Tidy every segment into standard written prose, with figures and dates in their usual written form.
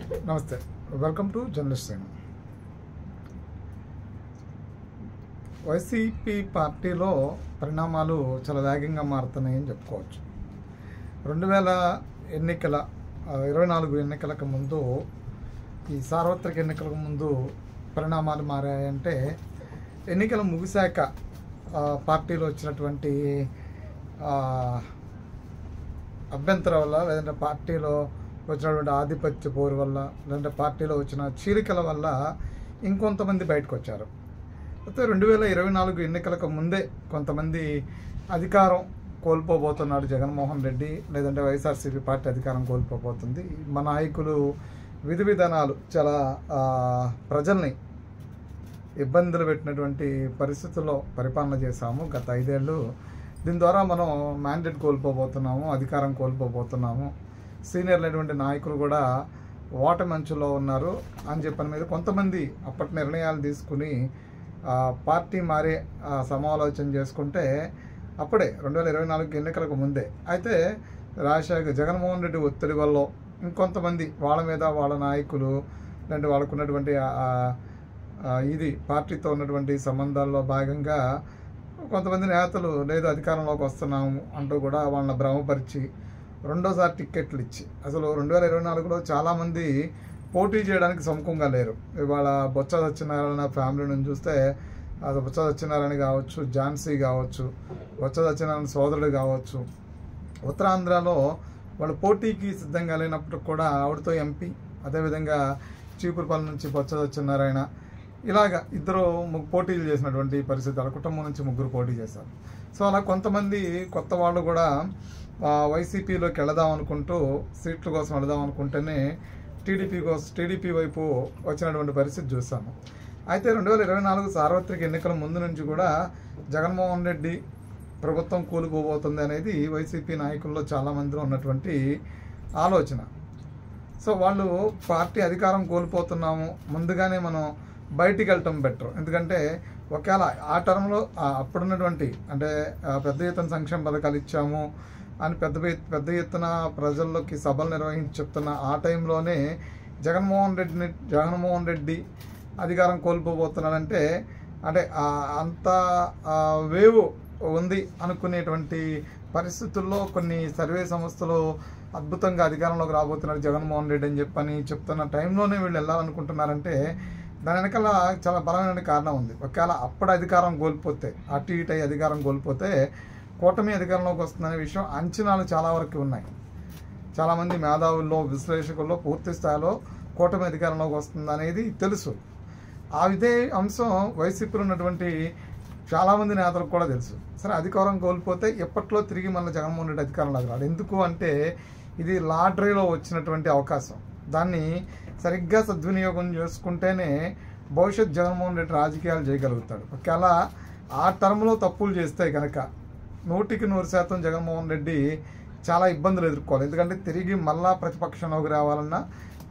నమస్తే, welcome to journalist సేన. YCP పార్టీలో పరిణామాలు చాలా వేగంగా మారుతున్నాయని చెప్పుకోవచ్చు. 2024 ఎన్నికలకు ముందు, ఈ సార్వత్రిక ఎన్నికలకు ముందు పరిణామాలు మారాయంటే ఎన్నికలు ముగిశాక పార్టీలో వచ్చినటువంటి అభ్యంతరం వల్ల, లేదంటే పార్టీలో వచ్చినటువంటి ఆధిపత్య పోరు వల్ల, లేదంటే పార్టీలో వచ్చిన చీలికల వల్ల ఇంకొంతమంది బయటకు వచ్చారు. అయితే 2024 ఎన్నికలకు ముందే కొంతమంది అధికారం కోల్పోబోతున్నాడు జగన్మోహన్ రెడ్డి, లేదంటే వైఎస్ఆర్సీపీ పార్టీ అధికారం కోల్పోబోతుంది. మన నాయకులు విధి విధానాలు చాలా ప్రజల్ని ఇబ్బందులు పెట్టినటువంటి పరిస్థితుల్లో పరిపాలన చేశాము గత 5 ఏళ్ళు. దీని ద్వారా మనం మ్యాండేట్ కోల్పోబోతున్నాము, అధికారం కోల్పోబోతున్నాము, సీనియర్ అయినటువంటి నాయకులు కూడా ఓటమి అంచులో ఉన్నారు అని చెప్పని మీద కొంతమంది అప్పటి నిర్ణయాలు తీసుకుని పార్టీ మారే సమాలోచన చేసుకుంటే అప్పుడే 2024 ఎన్నికలకు ముందే. అయితే జగన్మోహన్ రెడ్డి ఒత్తిడి వల్ల ఇంకొంతమంది వాళ్ళ మీద, వాళ్ళ నాయకులు, లేదంటే వాళ్ళకున్నటువంటి పార్టీతో ఉన్నటువంటి సంబంధాల్లో భాగంగా కొంతమంది నేతలు లేదు అధికారంలోకి వస్తున్నాము అంటూ కూడా వాళ్ళని భ్రమపరిచి రెండోసారి టిక్కెట్లు ఇచ్చి, అసలు 2024లో చాలామంది పోటీ చేయడానికి సముఖంగా లేరు. ఇవాళ బొత్స సత్యనారాయణ ఫ్యామిలీ నుంచి చూస్తే అది బొత్స సత్యనారాయణ కావచ్చు, ఝాన్సీ కావచ్చు, బొత్స సత్యనారాయణ సోదరుడు కావచ్చు, ఉత్తరాంధ్రలో వాళ్ళు పోటీకి సిద్ధంగా లేనప్పుడు కూడా ఆవిడతో ఎంపీ, అదేవిధంగా చీపురుపల్లి నుంచి బొత్స సత్యనారాయణ, ఇలాగా ఇద్దరు పోటీలు చేసినటువంటి పరిస్థితి. వాళ్ళ కుటుంబం నుంచి 3 పోటీ చేశారు. సో అలా కొంతమంది కొత్త వాళ్ళు కూడా వైసీపీలోకి వెళదాం అనుకుంటూ, సీట్ల కోసం వెళదాం అనుకుంటేనే టీడీపీ వైపు వచ్చినటువంటి పరిస్థితి చూసాము. అయితే 2024 సార్వత్రిక ఎన్నికల ముందు నుంచి కూడా జగన్మోహన్ రెడ్డి ప్రభుత్వం కూలిపోబోతుంది అనేది వైసీపీ నాయకుల్లో చాలామందిలో ఉన్నటువంటి ఆలోచన. సో వాళ్ళు పార్టీ అధికారం కోల్పోతున్నాము, ముందుగానే మనం బయటికి వెళ్ళటం బెటర్. ఎందుకంటే ఒకవేళ ఆ టర్మ్లో అప్పుడున్నటువంటి అంటే పెద్ద ఎత్తున సంక్షేమ పథకాలు ఇచ్చాము అని పెద్ద ఎత్తున ప్రజల్లోకి సభలు నిర్వహించి చెప్తున్న ఆ టైంలోనే జగన్మోహన్ రెడ్డి అధికారం కోల్పోబోతున్నాడంటే అంటే అంత వేవ్ ఉంది అనుకునేటువంటి పరిస్థితుల్లో కొన్ని సర్వే సంస్థలు అద్భుతంగా అధికారంలోకి రాబోతున్నాడు జగన్మోహన్ రెడ్డి అని చెప్తున్న టైంలోనే వీళ్ళు వెళ్ళాలనుకుంటున్నారంటే దాని వెనకాల చాలా బలమైన కారణం ఉంది. ఒకవేళ అప్పుడు అధికారం కోల్పోతే, అటు ఇటు అధికారం కోల్పోతే కూటమి అధికారంలోకి వస్తుందనే విషయం అంచనాలు చాలా వరకు ఉన్నాయి. చాలామంది మేధావుల్లో, విశ్లేషకుల్లో పూర్తి స్థాయిలో కూటమి అధికారంలోకి వస్తుంది అనేది తెలుసు. ఇదే అంశం వైసీపీలో ఉన్నటువంటి చాలామంది నేతలకు కూడా తెలుసు. సరే, అధికారం కోల్పోతే ఎప్పట్లో తిరిగి మళ్ళీ జగన్మోహన్ రెడ్డి అధికారంలోకి రాడు. ఎందుకు అంటే ఇది లాటరీలో వచ్చినటువంటి అవకాశం. దాన్ని సరిగ్గా సద్వినియోగం చేసుకుంటేనే భవిష్యత్ జగన్మోహన్ రెడ్డి రాజకీయాలు చేయగలుగుతాడు. ఒకవేళ ఆ టర్మ్లో తప్పులు చేస్తే కనుక 100% జగన్మోహన్ రెడ్డి చాలా ఇబ్బందులు ఎదుర్కోవాలి. ఎందుకంటే తిరిగి మళ్ళా ప్రతిపక్షంలోకి రావాలన్నా,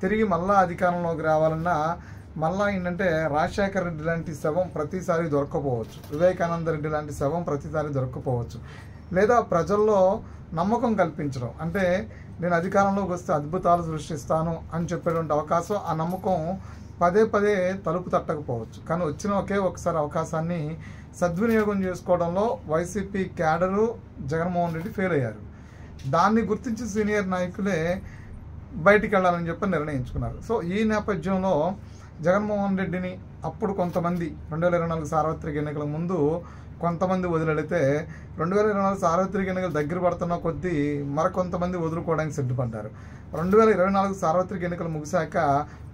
తిరిగి మళ్ళా అధికారంలోకి రావాలన్నా, మళ్ళా ఏంటంటే రాజశేఖర రెడ్డి లాంటి శవం ప్రతిసారి దొరక్కపోవచ్చు, వివేకానంద రెడ్డి లాంటి శవం ప్రతిసారి దొరక్కపోవచ్చు, లేదా ప్రజల్లో నమ్మకం కల్పించడం, అంటే నేను అధికారంలోకి వస్తే అద్భుతాలు సృష్టిస్తాను అని చెప్పేటువంటి అవకాశం, ఆ నమ్మకం పదే తలుపు తట్టకపోవచ్చు. కానీ వచ్చిన ఒకసారి అవకాశాన్ని సద్వినియోగం చేసుకోవడంలో YCP cadre Jaganmohan Reddy fail అయ్యారు. దాన్ని గుర్తించి సీనియర్ నాయకులే బయటికి వెళ్ళాలని చెప్పి నిర్ణయించుకున్నారు. సో ఈ నేపథ్యంలో జగన్మోహన్ రెడ్డిని అప్పుడు కొంతమంది 2024 సార్వత్రిక ఎన్నికల ముందు కొంతమంది వదిలేస్తే 2024 సార్వత్రిక ఎన్నికలు దగ్గర పడుతున్న కొద్దీ మరికొంతమంది వదులుకోవడానికి సిద్ధపడ్డారు. 2024 సార్వత్రిక ఎన్నికలు ముగిశాక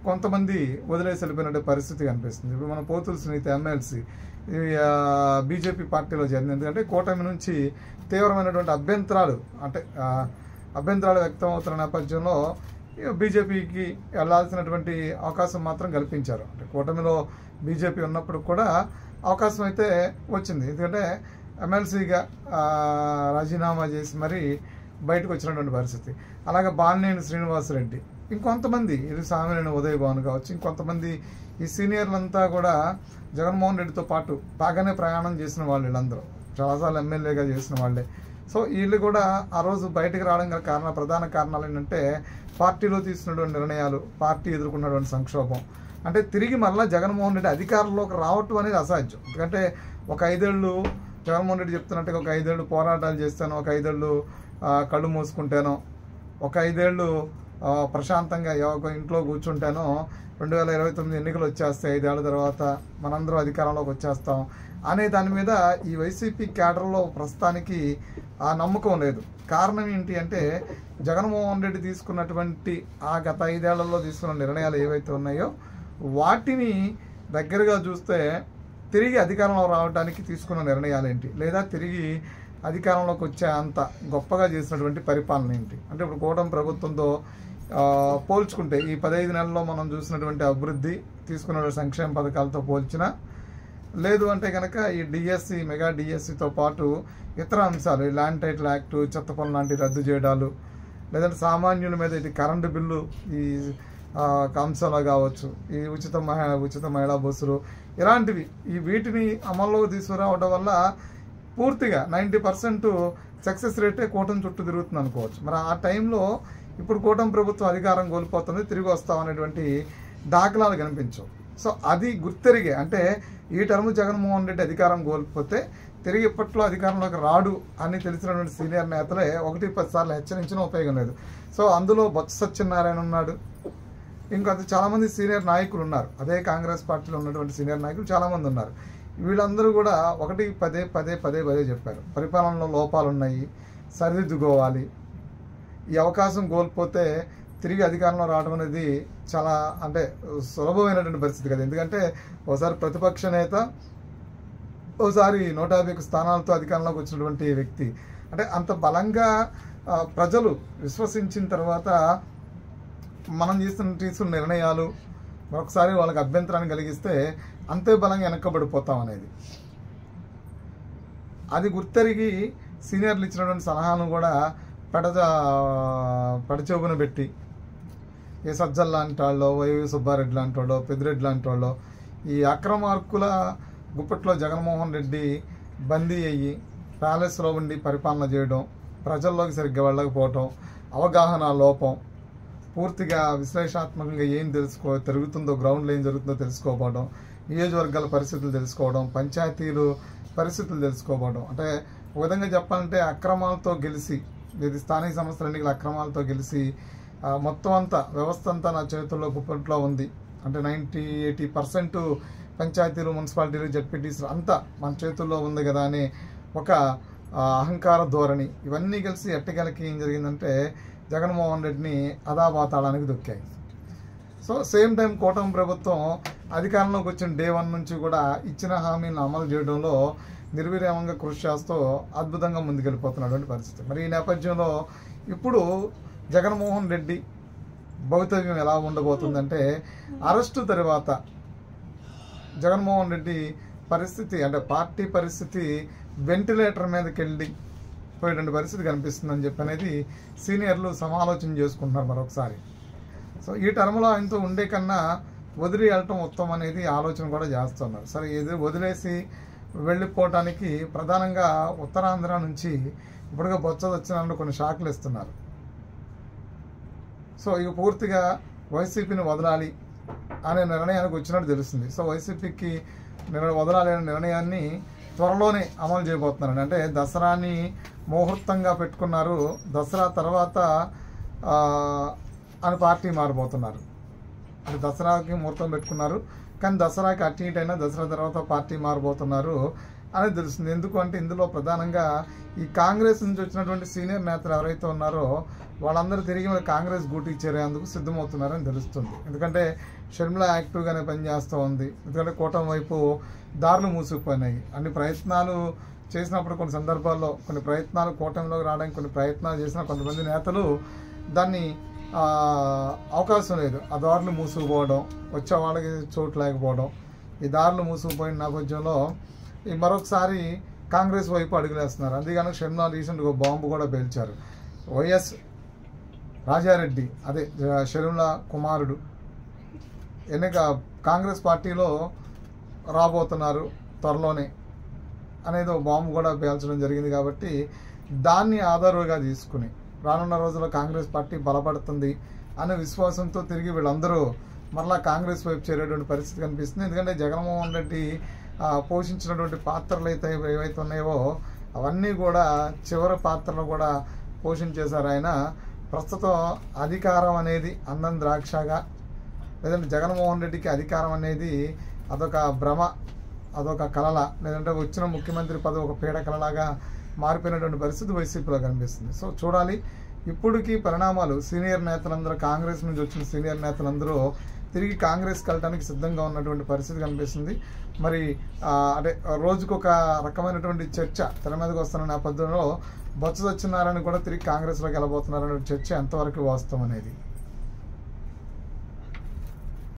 కొంతమంది వదిలేసి వెళ్ళిపోయినట్టు పరిస్థితి కనిపిస్తుంది. ఇప్పుడు మన పోతుల సునీత ఎమ్మెల్సీ బీజేపీ పార్టీలో చేరింది. ఎందుకంటే కూటమి నుంచి తీవ్రమైనటువంటి అభ్యంతరాలు వ్యక్తం అవుతున్న నేపథ్యంలో బీజేపీకి వెళ్లాల్సినటువంటి అవకాశం మాత్రం కల్పించారు. అంటే కూటమిలో బీజేపీ ఉన్నప్పుడు కూడా అవకాశం అయితే వచ్చింది. ఎందుకంటే ఎమ్మెల్సీగా రాజీనామా చేసి మరీ బయటకు వచ్చినటువంటి పరిస్థితి. అలాగే బాలినేని శ్రీనివాసరెడ్డి, ఇంకొంతమంది సామినేని ఉదయ్ భాను కావచ్చు, ఇంకొంతమంది ఈ సీనియర్లంతా కూడా జగన్మోహన్ రెడ్డితో పాటు బాగానే ప్రయాణం చేసిన వాళ్ళు. వీళ్ళందరూ చాలాసార్లు ఎమ్మెల్యేగా చేసిన వాళ్ళే. సో వీళ్ళు కూడా ఆ రోజు బయటకు రావడం గల ప్రధాన కారణాలు ఏంటంటే పార్టీలో తీసుకున్నటువంటి నిర్ణయాలు, పార్టీ ఎదుర్కొన్నటువంటి సంక్షోభం. అంటే తిరిగి మళ్ళీ జగన్మోహన్ రెడ్డి అధికారంలోకి రావటం అనేది అసాధ్యం. ఎందుకంటే ఒక 5 ఏళ్ళు జగన్మోహన్ రెడ్డి చెప్తున్నట్టుగా ఒక 5 ఏళ్ళు పోరాటాలు చేస్తాను, ఒక 5 ఏళ్ళు కళ్ళు మూసుకుంటాను, ఒక 5 ఏళ్ళు ప్రశాంతంగా ఇంట్లో కూర్చుంటాను, 2029 ఎన్నికలు వచ్చేస్తాయి, 5 ఏళ్ల తర్వాత మనందరం అధికారంలోకి వచ్చేస్తాం అనే దాని మీద ఈ వైసీపీ క్యాడర్లో ప్రస్తుతానికి ఆ నమ్మకం లేదు. కారణం ఏంటి అంటే జగన్మోహన్ రెడ్డి తీసుకున్నటువంటి ఆ గత 5 ఏళ్లలో తీసుకున్న నిర్ణయాలు ఏవైతే ఉన్నాయో వాటిని దగ్గరగా చూస్తే తిరిగి అధికారంలో రావడానికి తీసుకున్న నిర్ణయాలు ఏంటి, లేదా తిరిగి అధికారంలోకి వచ్చే అంత గొప్పగా చేసినటువంటి పరిపాలన ఏంటి. అంటే ఇప్పుడు కూటమి ప్రభుత్వంతో పోల్చుకుంటే ఈ 15 నెలల్లో మనం చూసినటువంటి అభివృద్ధి, తీసుకున్న సంక్షేమ పథకాలతో పోల్చినా, లేదు అంటే కనుక ఈ డిఎస్సి, మెగా డిఎస్సితో పాటు ఇతర అంశాలు, ఈ ల్యాండ్ టైటిల్ యాక్టు, చెత్త పనులు లాంటివి రద్దు చేయడాలు, లేదంటే సామాన్యుల మీద ఇది కరెంటు బిల్లు ఈ అంశాలు కావచ్చు, ఈ ఉచిత మహిళా బస్సులు, ఇలాంటివి వీటిని అమల్లోకి తీసుకురావడం వల్ల పూర్తిగా 90% సక్సెస్ రేటే కూటమి చుట్టూ తిరుగుతుంది అనుకోవచ్చు. మరి ఆ టైంలో ఇప్పుడు కూటమి ప్రభుత్వం అధికారం కోల్పోతుంది, తిరిగి వస్తామనేటువంటి దాఖలాలు కనిపించవు. సో అది గుర్తెరిగే, అంటే ఈ టర్మ్ జగన్మోహన్ రెడ్డి అధికారం కోల్పోతే తిరిగి ఇప్పట్లో అధికారంలోకి రాడు అని తెలిసినటువంటి సీనియర్ నేతలే 1-10 సార్లు హెచ్చరించినా ఉపయోగం లేదు. సో అందులో బొత్స సత్యనారాయణ ఉన్నాడు, ఇంకొంత చాలామంది సీనియర్ నాయకులు ఉన్నారు, అదే కాంగ్రెస్ పార్టీలో ఉన్నటువంటి సీనియర్ నాయకులు చాలామంది ఉన్నారు. వీళ్ళందరూ కూడా పదే చెప్పారు, పరిపాలనలో లోపాలు ఉన్నాయి, సరిదిద్దుకోవాలి, ఈ అవకాశం కోల్పోతే తిరిగి అధికారంలో రావడం అనేది చాలా అంటే సులభమైనటువంటి పరిస్థితి కదా. ఎందుకంటే ఒకసారి ప్రతిపక్ష నేత, ఒకసారి 150 స్థానాలతో అధికారంలోకి వచ్చినటువంటి వ్యక్తి, అంటే అంత బలంగా ప్రజలు విశ్వసించిన తర్వాత మనం తీసుకున్న నిర్ణయాలు మరొకసారి వాళ్ళకి అభ్యంతరాన్ని కలిగిస్తే అంతే బలంగా వెనక్కబడిపోతాం అనేది అది గుర్తెరిగి సీనియర్లు ఇచ్చినటువంటి సలహాను కూడా పెడచెవున పెట్టి ఏ సజ్జల్ లాంటి వాళ్ళు, వైవి సుబ్బారెడ్డి లాంటి వాళ్ళు, పెద్దిరెడ్డి లాంటి వాళ్ళు ఈ అక్రమార్కుల గుప్పట్లో జగన్మోహన్ రెడ్డి బందీ అయ్యి ప్యాలెస్లో ఉండి పరిపాలన చేయడం, ప్రజల్లోకి సరిగ్గా వెళ్ళకపోవటం, అవగాహన లోపం, పూర్తిగా విశ్లేషణాత్మకంగా ఏం తిరుగుతుందో, గ్రౌండ్లో ఏం జరుగుతుందో తెలుసుకోకపోవడం, నియోజకవర్గాల పరిస్థితులు తెలుసుకోవడం, పంచాయతీలు పరిస్థితులు తెలుసుకోకపోవడం. అంటే ఒక విధంగా చెప్పాలంటే అక్రమాలతో గెలిచి, ఇది స్థానిక సంస్థల ఎన్నికల అక్రమాలతో గెలిచి మొత్తం అంతా వ్యవస్థ అంతా నా చేతుల్లో గుప్పట్లో ఉంది, అంటే 90-80% పంచాయతీలు, మున్సిపాలిటీలు, జడ్పీటీసీలు అంతా మన చేతుల్లో ఉంది కదా అని ఒక అహంకార ధోరణి, ఇవన్నీ కలిసి ఎట్టగలకి ఏం జరిగిందంటే జగన్మోహన్ రెడ్డిని అదాపాతాళానికి దొక్కాయి. సో సేమ్ టైం కూటమి ప్రభుత్వం అధికారంలోకి వచ్చిన డే 1 నుంచి కూడా ఇచ్చిన హామీలను అమలు చేయడంలో నిర్విరామంగా కృషి చేస్తూ అద్భుతంగా ముందుకెళ్ళిపోతున్నటువంటి పరిస్థితి. మరి ఈ నేపథ్యంలో ఇప్పుడు జగన్మోహన్ రెడ్డి భవితవ్యం ఎలా ఉండబోతుందంటే, అరెస్టు తర్వాత జగన్మోహన్ రెడ్డి పరిస్థితి, అంటే పార్టీ పరిస్థితి వెంటిలేటర్ మీదకి వెళ్ళి పోయేటువంటి పరిస్థితి కనిపిస్తుందని చెప్పి అనేది సీనియర్లు సమాలోచన చేసుకుంటున్నారు మరొకసారి. సో ఈ టర్మ్లో ఆయనతో ఉండే కన్నా వదిలి వెళ్ళటం ఉత్తమం అనేది ఆలోచన కూడా చేస్తున్నారు. సరే, ఇది వదిలేసి వెళ్ళిపోవటానికి ప్రధానంగా ఉత్తరాంధ్ర నుంచి ఇప్పుడుగా బొత్స సత్యనారాయణ కొన్ని షాకులు ఇస్తున్నారు. సో ఇక పూర్తిగా వైసీపీని వదలాలి అనే నిర్ణయానికి వచ్చినట్టు తెలుస్తుంది. సో వైసీపీకి వదలాలి అనే నిర్ణయాన్ని త్వరలోనే అమలు చేయబోతున్నారు. అంటే దసరాని ముహూర్తంగా పెట్టుకున్నారు, దసరా తర్వాత అని పార్టీ మారిపోతున్నారు. అంటే దసరాకి ముహూర్తం పెట్టుకున్నారు, కానీ దసరాకి అటు ఇటు అయినా దసరా తర్వాత పార్టీ మారిపోతున్నారు అని తెలుస్తుంది. ఎందుకు అంటే ఇందులో ప్రధానంగా ఈ కాంగ్రెస్ నుంచి వచ్చినటువంటి సీనియర్ నేతలు ఎవరైతే ఉన్నారో వాళ్ళందరూ తిరిగి మరి కాంగ్రెస్ గూటి చేరేందుకు సిద్ధమవుతున్నారని తెలుస్తుంది. ఎందుకంటే షర్మిల యాక్టివ్గానే పనిచేస్తూ ఉంది. ఎందుకంటే కూటమి వైపు దారులు మూసుకుపోయినాయి. అన్ని ప్రయత్నాలు చేసినప్పుడు కొన్ని సందర్భాల్లో కొన్ని ప్రయత్నాలు కూటమిలోకి రావడానికి కొన్ని ప్రయత్నాలు చేసిన కొంతమంది నేతలు దాన్ని అవకాశం లేదు, ఆ దారులు మూసుకుపోవడం, వచ్చే వాళ్ళకి చోటు లేకపోవడం, ఈ దారులు మూసుకుపోయిన నేపథ్యంలో ఈ మరొకసారి కాంగ్రెస్ వైపు అడుగులేస్తున్నారు. అందుకని షర్మిల రీసెంట్గా బాంబు కూడా పేల్చారు. వైఎస్ రాజారెడ్డి, అదే షర్మిల కుమారుడు, కాంగ్రెస్ పార్టీలో రాబోతున్నారు త్వరలోనే అనేది ఒక బాంబు కూడా పేల్చడం జరిగింది. కాబట్టి దాన్ని ఆధారుగా తీసుకుని రానున్న రోజుల్లో కాంగ్రెస్ పార్టీ బలపడుతుంది అనే విశ్వాసంతో తిరిగి వీళ్ళందరూ మరలా కాంగ్రెస్ వైపు చేరేటువంటి పరిస్థితి కనిపిస్తుంది. ఎందుకంటే జగన్మోహన్ రెడ్డి పోషించినటువంటి పాత్రలు ఏవైతే ఉన్నాయో అవన్నీ కూడా చివరి పాత్రలు కూడా పోషించేశారు ఆయన. ప్రస్తుతం అధికారం అనేది అందం ద్రాక్షగా, లేదంటే జగన్మోహన్ రెడ్డికి అధికారం అనేది అదొక భ్రమ, అదొక కలల, లేదంటే వచ్చిన ముఖ్యమంత్రి పదవి ఒక పీడ కలలాగా మారిపోయినటువంటి పరిస్థితి వైసీపీలో కనిపిస్తుంది. సో చూడాలి. ఇప్పటికీ పరిణామాలు సీనియర్ నేతలందరూ, కాంగ్రెస్ నుంచి వచ్చిన సీనియర్ నేతలందరూ తిరిగి కాంగ్రెస్కి వెళ్ళడానికి సిద్ధంగా ఉన్నటువంటి పరిస్థితి కనిపిస్తుంది. మరి అంటే రోజుకొక రకమైనటువంటి చర్చ తెర మీదకి వస్తున్న నేపథ్యంలో బొత్స సత్యనారాయణ కూడా తిరిగి కాంగ్రెస్లోకి వెళ్ళబోతున్నారనే చర్చ ఎంతవరకు వాస్తవం అనేది